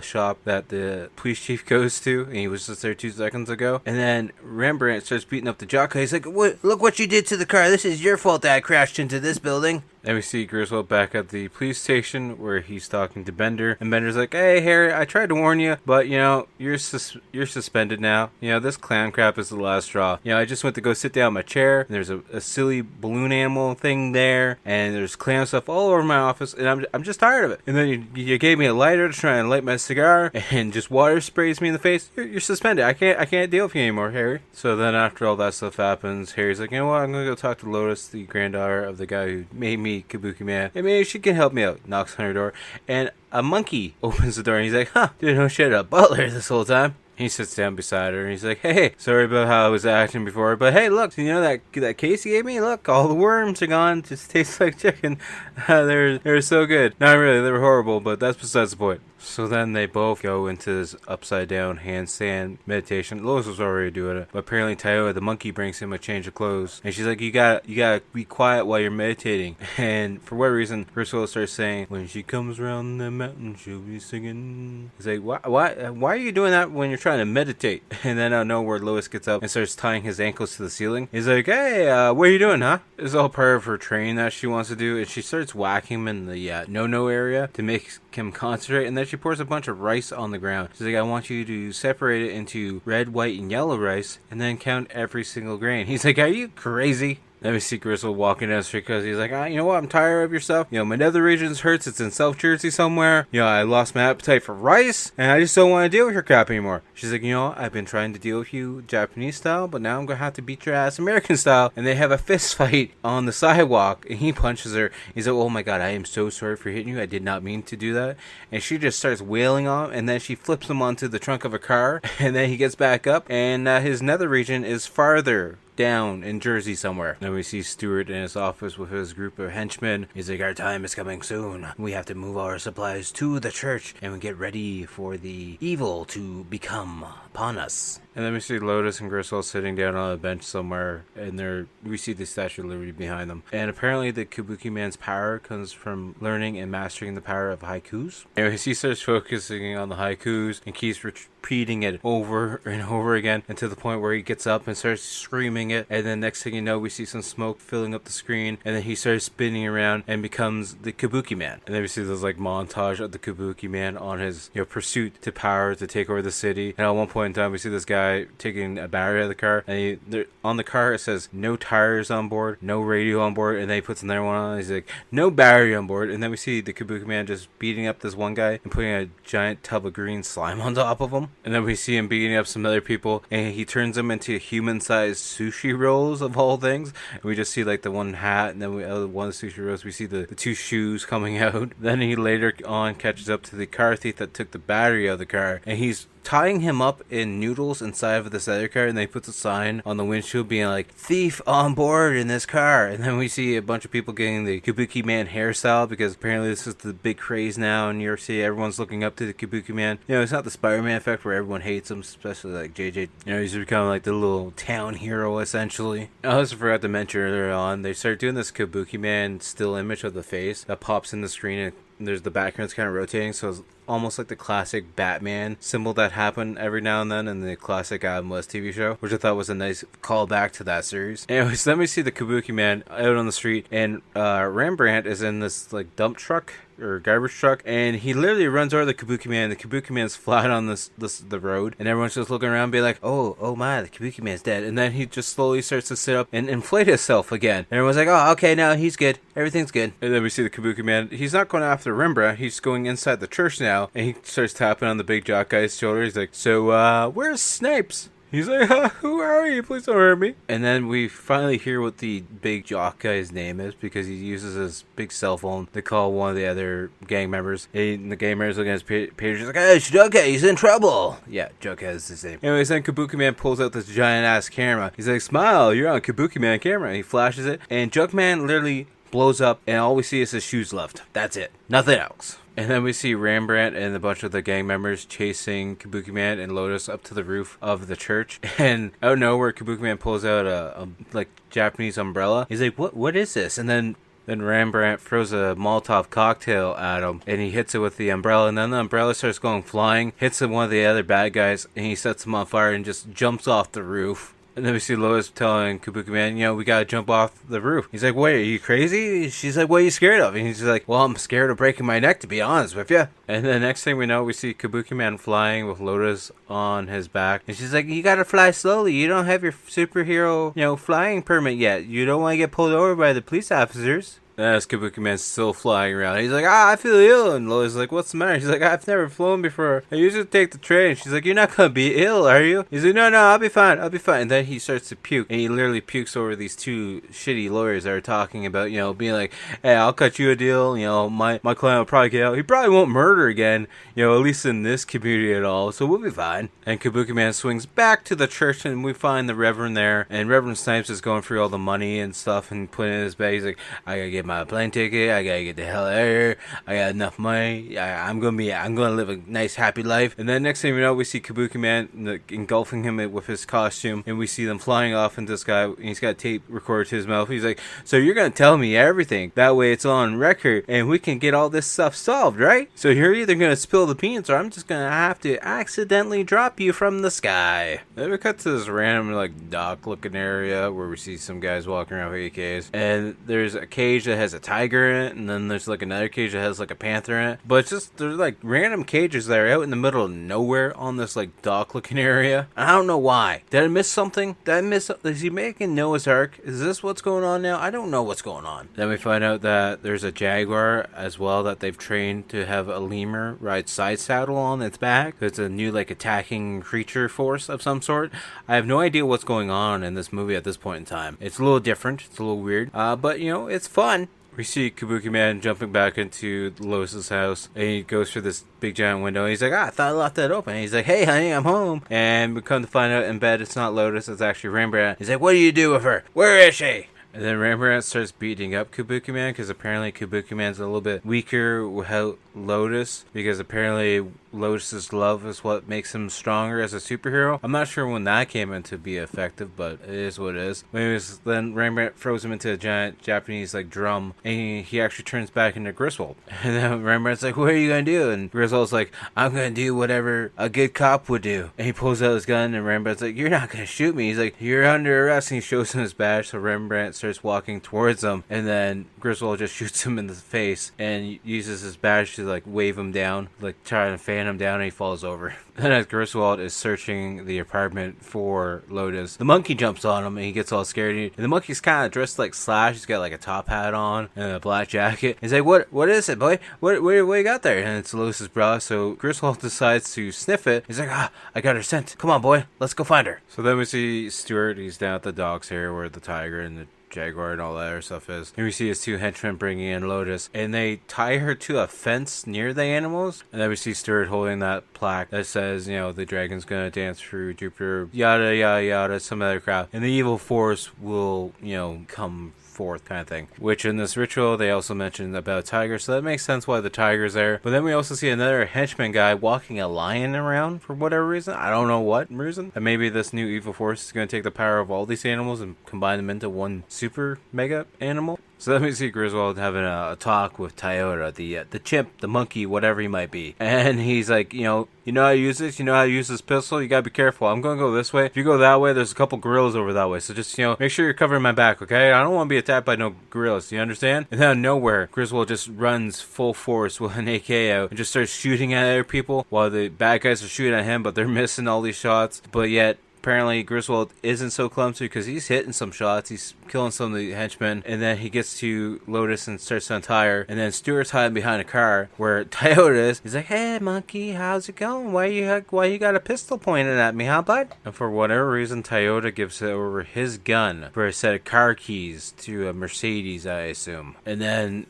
[SPEAKER 7] shop that the police chief goes to, and he was just there 2 seconds ago. And then Rembrandt starts beating up the jock. He's like, look what you did to the car. This is your fault that I crashed into this building. Then we see Griswold back at the police station where he's talking to Bender, and Bender's like, hey Harry, I tried to warn you, but you're suspended now. This clown crap is the last straw. I just went to go sit down in my chair, and there's a silly balloon animal thing there, and there's clown stuff all over my office, and I'm just tired of it. And then you gave me a lighter to try and light my cigar, and just water sprays me in the face. You're suspended. I can't deal with you anymore, Harry. So then after all that stuff happens, Harry's like, you know what, I'm gonna go talk to Lotus, the granddaughter of the guy who made me Kabuki Man. Hey, maybe she can help me out. Knocks on her door, and a monkey opens the door, and he's like, huh, didn't know she had a butler this whole time. He sits down beside her, and he's like, hey, sorry about how I was acting before, but hey, look, that case you gave me? Look, all the worms are gone. Just tastes like chicken. They're so good. Not really, they were horrible, but that's besides the point. So then they both go into this upside down handstand meditation. Lois was already doing it, but apparently Toyota, the monkey, brings him a change of clothes, and she's like, you gotta be quiet while you're meditating. And for what reason, Griswold starts saying, when she comes around the mountain, she'll be singing. He's like, why are you doing that when you're trying to meditate? And then out of nowhere, Lois gets up and starts tying his ankles to the ceiling. He's like, hey, what are you doing, huh? This is all part of her training that she wants to do, and she starts whacking him in the no-no area to make him concentrate, and then she pours a bunch of rice on the ground. She's like, I want you to separate it into red, white, and yellow rice, and then count every single grain. He's like, are you crazy? Then we see Griswold walking down the street because he's like, you know what, I'm tired of your stuff. My nether regions hurts. It's in South Jersey somewhere. I lost my appetite for rice, and I just don't want to deal with your crap anymore. She's like, I've been trying to deal with you Japanese style, but now I'm going to have to beat your ass American style. And they have a fist fight on the sidewalk, and he punches her. He's like, oh my God, I am so sorry for hitting you. I did not mean to do that. And she just starts wailing on him, and then she flips him onto the trunk of a car, and then he gets back up, and his nether region is farther down in Jersey somewhere. Then we see Stewart in his office with his group of henchmen. He's like, our time is coming soon. We have to move our supplies to the church, and we get ready for the evil to become upon us. And then we see Lotus and Griswold sitting down on a bench somewhere, and we see the Statue of Liberty behind them. And apparently the Kabuki Man's power comes from learning and mastering the power of haikus. Anyways, he starts focusing on the haikus and keeps repeating it over and over again, and to the point where he gets up and starts screaming it. And then next thing you know, we see some smoke filling up the screen, and then he starts spinning around and becomes the Kabuki Man. And then we see this montage of the Kabuki Man on his pursuit to power to take over the city. And at one point in time, we see this guy taking a battery out of the car, and on the car it says no tires on board, no radio on board, and then he puts another one on, and he's like, no battery on board. And then we see the Kabuki Man just beating up this one guy and putting a giant tub of green slime on top of him. And then we see him beating up some other people, and he turns them into human-sized sushi rolls of all things. And we just see the one hat, and then one of the sushi rolls, we see the two shoes coming out. Then he later on catches up to the car thief that took the battery out of the car, and he's tying him up in noodles inside of this other car, and they put a sign on the windshield being like, thief on board in this car. And then we see a bunch of people getting the Kabukiman hairstyle, because apparently this is the big craze now in New York City. Everyone's looking up to the Kabukiman. You know, it's not the Spider-Man effect where everyone hates him, especially like JJ. You know, he's becoming like the little town hero essentially. I also forgot to mention earlier on, they start doing this Kabukiman still image of the face that pops in the screen, and there's the background's kind of rotating, so it's almost like the classic Batman symbol that happened every now and then in the classic Adam West TV show, which I thought was a nice callback to that series. Anyways, then we see the Kabukiman out on the street, and Rembrandt is in this like dump truck or garbage truck, and he literally runs over the Kabukiman. The Kabukiman's flat on the road, and everyone's just looking around, being like, "Oh my, the Kabukiman's dead." And then he just slowly starts to sit up and inflate himself again. And everyone's like, "Oh, okay, now he's good. Everything's good." And then we see the Kabukiman. He's not going after Rembrandt. He's going inside the church now, and he starts tapping on the big jock guy's shoulder. He's like, "So, where's Snipes?" He's like, "Who are you? Please don't hurt me." And then we finally hear what the big jock guy's name is, because he uses his big cell phone to call one of the other gang members. And the gang members looking at his page, he's like, "Hey, it's Jughead, he's in trouble." Yeah, Jughead is his name. Anyways, then Kabukiman pulls out this giant ass camera. He's like, "Smile, you're on Kabukiman camera." He flashes it, and Jugman literally blows up, and all we see is his shoes left. That's it. Nothing else. And then we see Rembrandt and a bunch of the gang members chasing Kabukiman and Lotus up to the roof of the church. And out of nowhere, Kabukiman pulls out a like Japanese umbrella. He's like, What is this?" And then Rembrandt throws a Molotov cocktail at him, and he hits it with the umbrella, and then the umbrella starts going flying, hits one of the other bad guys, and he sets him on fire and just jumps off the roof. And then we see Lois telling Kabukiman, "You know, we gotta jump off the roof." He's like, "Wait, are you crazy?" She's like, "What are you scared of?" And he's like, "Well, I'm scared of breaking my neck, to be honest with you." And the next thing we know, we see Kabukiman flying with Lotus on his back. And she's like, "You gotta fly slowly. You don't have your superhero, flying permit yet. You don't want to get pulled over by the police officers." As Kabukiman's still flying around, he's like, "I feel ill." And Lois is like, "What's the matter?" She's like, "I've never flown before. I usually take the train." She's like, "You're not gonna be ill, are you?" He's like, No, I'll be fine. And then he starts to puke, and he literally pukes over these two shitty lawyers that are talking about, being like, "Hey, I'll cut you a deal. My client will probably get out. He probably won't murder again, at least in this community at all. So we'll be fine." And Kabukiman swings back to the church, and we find the Reverend there, and Reverend Snipes is going through all the money and stuff and putting it in his bag. He's like, "I gotta get my plane ticket. I gotta get the hell out of here. I got enough money. I'm gonna live a nice, happy life." And then next thing we know, we see Kabukiman engulfing him with his costume, and we see them flying off into the sky. And he's got tape recorded to his mouth. He's like, "So you're gonna tell me everything? That way it's on record, and we can get all this stuff solved, right? So you're either gonna spill the beans, or I'm just gonna have to accidentally drop you from the sky." Then we cut to this random dock-looking area where we see some guys walking around with AKs, and there's a cage that has a tiger in it, and then there's another cage that has a panther in it. But it's just, there's random cages that are out in the middle of nowhere on this dock looking area. I don't know why. Did I miss something? Is he making Noah's Ark? Is this what's going on now? I don't know what's going on. Then we find out that there's a jaguar as well that they've trained to have a lemur ride side saddle on its back. It's a new attacking creature force of some sort. I have no idea what's going on in this movie at this point in time. It's a little different. It's a little weird. But it's fun. We see Kabukiman jumping back into Lois's house, and he goes through this big giant window, and he's like, "I thought I left that open." And he's like, "Hey honey, I'm home." And we come to find out in bed, it's not Lotus, it's actually Rembrandt. He's like, "What do you do with her? Where is she?" And then Rembrandt starts beating up Kabukiman, because apparently Kabukiman's a little bit weaker without Lotus, because apparently Lotus's love is what makes him stronger as a superhero. I'm not sure when that came into be effective, but it is what it is. Anyways, then Rembrandt throws him into a giant Japanese drum, and he actually turns back into Griswold. And then Rembrandt's like, "What are you gonna do?" And Griswold's like, "I'm gonna do whatever a good cop would do." And he pulls out his gun, and Rembrandt's like, "You're not gonna shoot me." He's like, "You're under arrest." And he shows him his badge, so Rembrandt starts walking towards him, and then Griswold just shoots him in the face and uses his badge to wave him down, trying to fan him down, and he falls over. And as Griswold is searching the apartment for Lotus, the monkey jumps on him, and he gets all scared. And the monkey's kind of dressed like Slash. He's got a top hat on and a black jacket. He's like, What is it, boy? What you got there?" And it's Lotus's bra. So Griswold decides to sniff it. He's like, "I got her scent. Come on, boy, let's go find her." So then we see Stuart. He's down at the docks here where the tiger and the Jaguar and all that other stuff is. And we see his two henchmen bringing in Lotus, and they tie her to a fence near the animals. And then we see Stuart holding that plaque that says, you know, the dragon's gonna dance through Jupiter, yada yada yada, some other crap, and the evil force will, you know, come forth, kind of thing. Which in this ritual they also mentioned about tiger, so that makes sense why the tiger's there. But then we also see another henchman guy walking a lion around for whatever reason. I don't know what reason. And maybe this new evil force is going to take the power of all these animals and combine them into one super mega animal. So let me see Griswold having a talk with Toyota, the chimp, the monkey, whatever he might be. And he's like, you know how to use this? You know how to use this pistol? You gotta be careful. I'm gonna go this way. If you go that way, there's a couple gorillas over that way. So just, you know, make sure you're covering my back, okay? I don't want to be attacked by no gorillas. You understand? And then out of nowhere, Griswold just runs full force with an AK out and just starts shooting at other people while the bad guys are shooting at him, but they're missing all these shots. But yet, apparently Griswold isn't so clumsy because he's hitting some shots. He's killing some of the henchmen. And then he gets to Lotus and starts to untie her. And then Stuart's hiding behind a car where Toyota is. He's like, hey, monkey, how's it going? Why you got a pistol pointed at me, huh, bud? And for whatever reason, Toyota gives over his gun for a set of car keys to a Mercedes, I assume. And then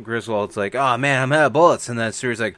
[SPEAKER 7] Griswold's like, oh, man, I'm out of bullets. And then Stuart's like,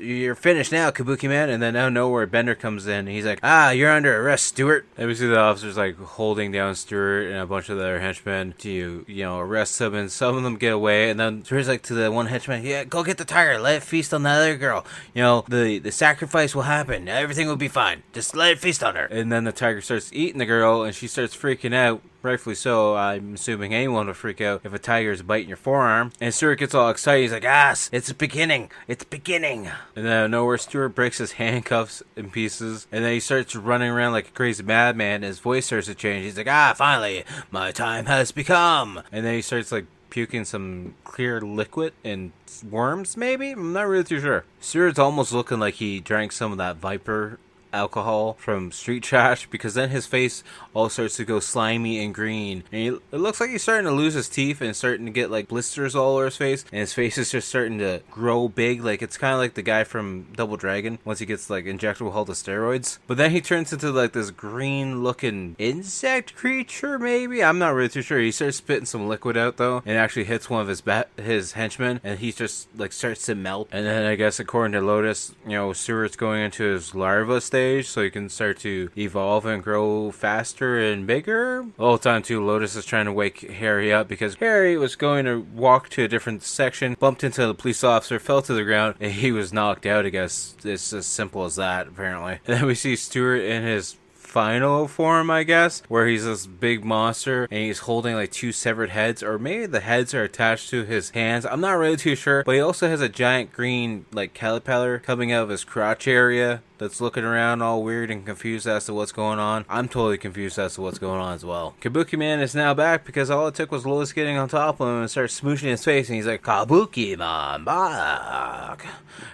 [SPEAKER 7] you're finished now, Kabukiman. And then out of nowhere, Bender comes in. And he's like, you're under arrest, Stuart. And we see the officers like holding down Stuart and a bunch of the other henchmen to, you know, arrest him, and some of them get away. And then Stuart's like to the one henchman, yeah, go get the tiger, let it feast on that other girl. You know, the sacrifice will happen, everything will be fine, just let it feast on her. And then the tiger starts eating the girl, and she starts freaking out. Rightfully so. I'm assuming anyone would freak out if a tiger is biting your forearm. And Stuart gets all excited. He's like, it's beginning. It's beginning. And then out of nowhere, Stuart breaks his handcuffs in pieces. And then he starts running around like a crazy madman. His voice starts to change. He's like, finally, my time has become. And then he starts like puking some clear liquid and worms, maybe? I'm not really too sure. Stuart's almost looking like he drank some of that Viper alcohol from Street Trash, because then his face all starts to go slimy and green, and it looks like he's starting to lose his teeth and starting to get like blisters all over his face, and his face is just starting to grow big. Like it's kind of like the guy from Double Dragon once he gets like injected with all the steroids. But then he turns into like this green looking insect creature, maybe? I'm not really too sure. He starts spitting some liquid out though, and actually hits one of his henchmen, and he just like starts to melt. And then I guess according to Lotus, you know, Stuart's going into his larva stage, so he can start to evolve and grow faster and bigger. The whole time too, Lotus is trying to wake Harry up because Harry was going to walk to a different section, bumped into the police officer, fell to the ground, and he was knocked out. I guess it's as simple as that, apparently. And then we see Stuart in his final form, I guess, where he's this big monster and he's holding like two severed heads, or maybe the heads are attached to his hands. I'm not really too sure, but he also has a giant green like caterpillar coming out of his crotch area that's looking around all weird and confused as to what's going on. I'm totally confused as to what's going on as well. Kabukiman is now back because all it took was Lotus getting on top of him and start smooshing his face, and he's like, Kabukiman back.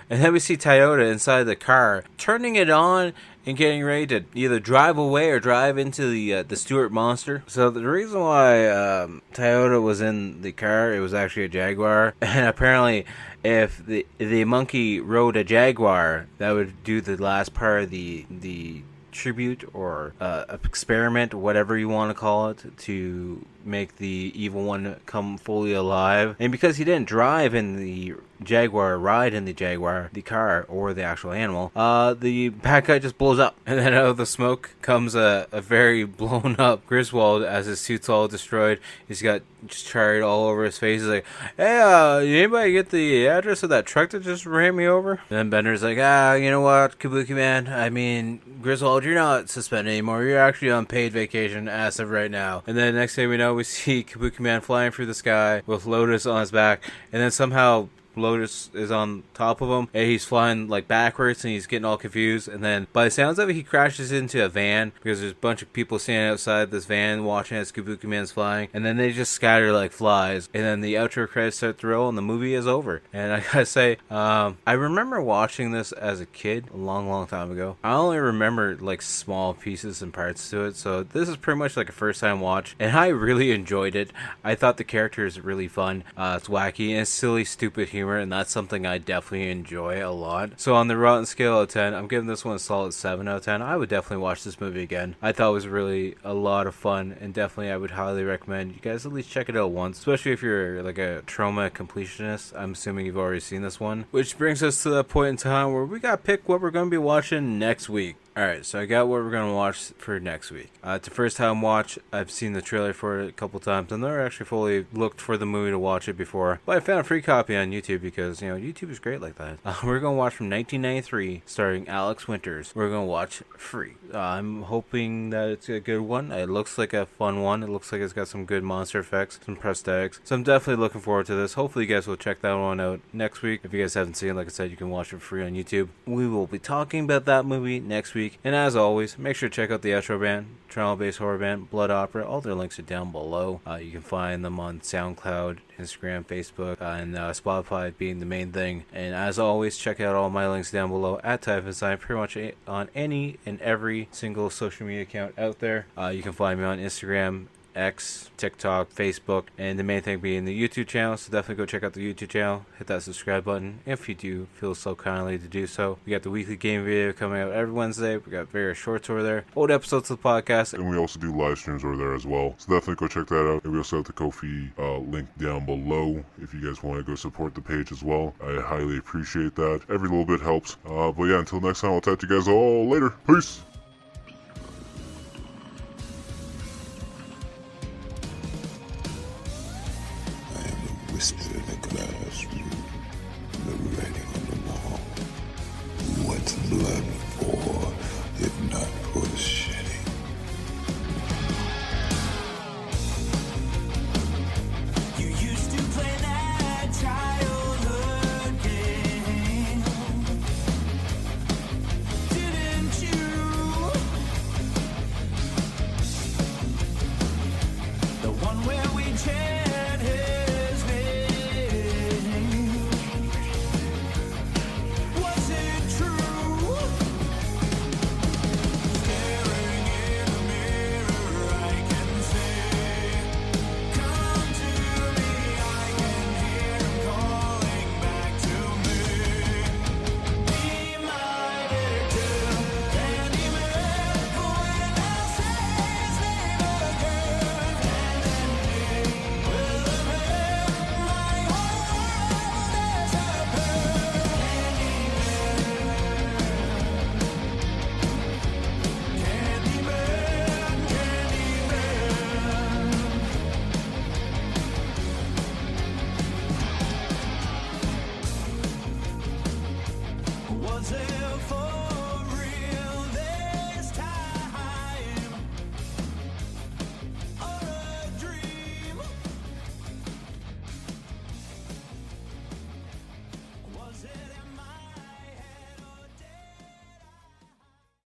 [SPEAKER 7] And then we see Toyota inside the car, turning it on and getting ready to either drive away or drive into the Stuart monster. So the reason why Toyota was in the car, it was actually a Jaguar, and apparently if the monkey rode a Jaguar, that would do the last part of the tribute or experiment, whatever you want to call it, to make the evil one come fully alive. And because he didn't drive in the Jaguar, ride in the Jaguar, the car, or the actual animal, the bad guy just blows up. And then out of the smoke comes a very blown up Griswold as his suit's all destroyed. He's got just charred all over his face. He's like, hey, anybody get the address of that truck that just ran me over? And then Bender's like, you know what, Kabukiman, I mean, Griswold, you're not suspended anymore. You're actually on paid vacation as of right now. And then next thing we know, we see Kabukiman flying through the sky with Lotus on his back, and then somehow Lotus is on top of him, and he's flying like backwards, and he's getting all confused. And then by the sounds of it, he crashes into a van because there's a bunch of people standing outside this van watching as Kabukiman's flying, and then they just scatter like flies. And then the outro credits start to roll, and the movie is over. And I gotta say, I remember watching this as a kid a long time ago. I only remember like small pieces and parts to it, so this is pretty much like a first time watch, and I really enjoyed it. I thought the character is really fun. It's wacky and silly, stupid humor. humor, and that's something I definitely enjoy a lot. So on the Rotten scale of 10, I'm giving this one a solid 7 out of 10. I would definitely watch this movie again. I thought it was really a lot of fun, and definitely I would highly recommend you guys at least check it out once, especially if you're like a Troma completionist. I'm assuming you've already seen this one, which brings us to that point in time where we got to pick what we're going to be watching next week. Alright, so I got what we're going to watch for next week. It's a first time watch. I've seen the trailer for it a couple times. I've never actually fully looked for the movie to watch it before, but I found a free copy on YouTube because, you know, YouTube is great like that. We're going to watch from 1993, starring Alex Winters. We're going to watch Free. I'm hoping that it's a good one. It looks like a fun one. It looks like it's got some good monster effects, some prosthetics. So I'm definitely looking forward to this. Hopefully you guys will check that one out next week. If you guys haven't seen it, like I said, you can watch it free on YouTube. We will be talking about that movie next week. And as always, make sure to check out the outro band, Toronto-based horror band, Blood Opera. All their links are down below. You can find them on SoundCloud, Instagram, Facebook, and Spotify being the main thing. And as always, check out all my links down below at Typhon Sign, pretty much on any and every single social media account out there. You can find me on Instagram, X, TikTok, Facebook, and the main thing being the YouTube channel. So definitely go check out the YouTube channel, hit that subscribe button if you do feel so kindly to do so. We got the weekly game video coming out every Wednesday. We got various shorts over there, old episodes of the podcast,
[SPEAKER 14] and we also do live streams over there as well. So definitely go check that out. And we also have the Ko-fi link down below if you guys want to go support the page as well. I highly appreciate that. Every little bit helps. But yeah, until next time, I'll talk to you guys all later. Peace.
[SPEAKER 3] Whisper in the classroom, the writing on the wall. What's blood?